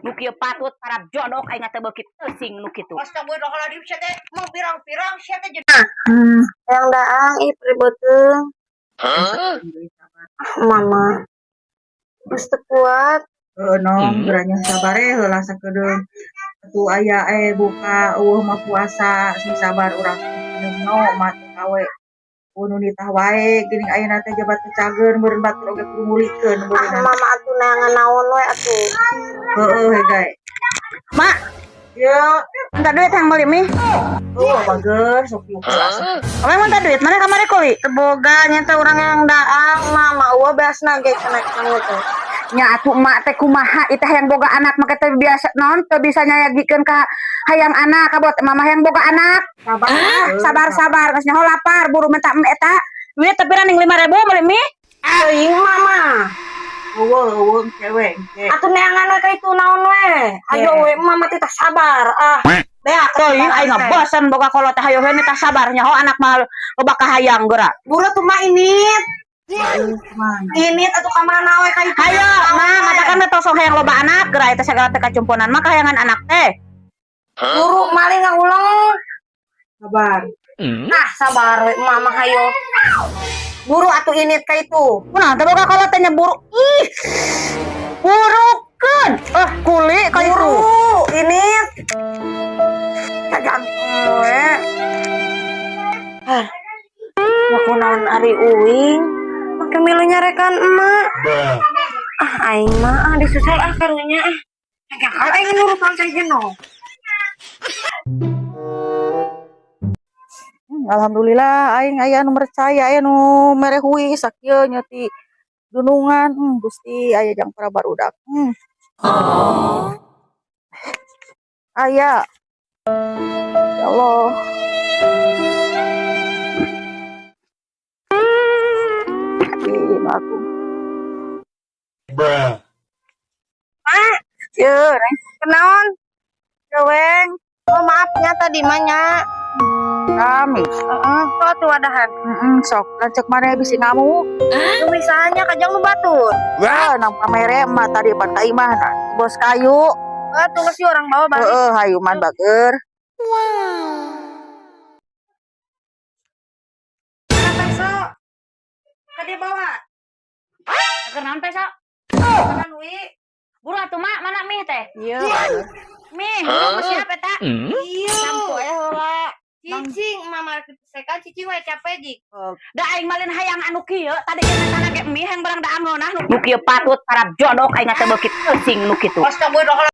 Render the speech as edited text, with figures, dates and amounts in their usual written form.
Nu kieu patut para jodok aing teh beukit teuing nu kitu. Astagfirullahaladzim, sia teh mau pirang-pirang sia teh jadi. Yang daang pribeuteung. Mama. Geus teu kuat. Nong geranya sabare heula sakedeung. Atuh aya buka mah puasa sing sabar urang no mah kawe. Nu nitah wae geuning ayeuna teh jabat teu cager meureun batur oge kudu ngulikeun beureunan. Mama atuh neangan naon we atuh. Heeh hegae. Mak, Ye, minta duit yang beli mie. bager sok puasa. Ame minta duit mana kamari kuwi? Boga nya teh urang yang daang mama eueuh beasna ge kenek nangeu teh. Nya atuh emak teh kumaha itah hayang boga anak mah teh biasa naon teu bisa nyayagikeun ka hayang anak kabot mama hayang boga anak. Sabar geus nyaho lapar buru minta eta. Duit teh pirang 5.000 beli mie. Teuing mama. Eueuh cewek. Atuh neangan we ka itu naon we. Hayo we mama teh tah sabar. Beak Teuing aing bosen boga kolot teh hayo we tah sabar nyaho anak mah loba kahayang geura. Buru tuh mah init. Init atuh ka mana we ka itu. Hayo mah matakan teh sok hayang loba anak geura eta sagala teh kacumpunan mah kahayangan anak teh. Buru maling ngaulang. Sabar. Sabar we mama hayo. Buru atuh init ka itu. Nah, teh boga kolot teh nyeburu. Ih. Burukeun. Kuli ka itu. Buru init. Kaganteng we. Aku naon ari uing. Make milu nyarekan emak. Aing mah disusal karunya Kagak aing nurutan teh jeung. Alhamdulillah aing aya nu percaya aya nu merehui sakieu nya ti gunungan Gusti aya jang para barudak. Aya. Ya Allah. Hakim aku. Ye, kenaon? Ceweng. Oh maafnya tadi manya. Kami. Kok tuh wadahan. Sok lancek mare bisi ngamuk. Misalnya kajang lu batur. Nang pamere mah tadi pan ka imah na. Bos kayu. Tuh masih orang bawa balik. Hayu man bager. Peso. Kade bawa. Keur naon peso? Kanan wi. Buru atuh mak mana mie teh? Iya. Mie, buru siapa eta? Iya. Sampo heula. Cicing mama sekan cicing we capek jik. Da aing malin hayang anu kieu tadi kana ge mie hayang barang da angonah nu kieu patut para jodok aing teh beukit teuing nu kitu. Astagfirullahaladzim.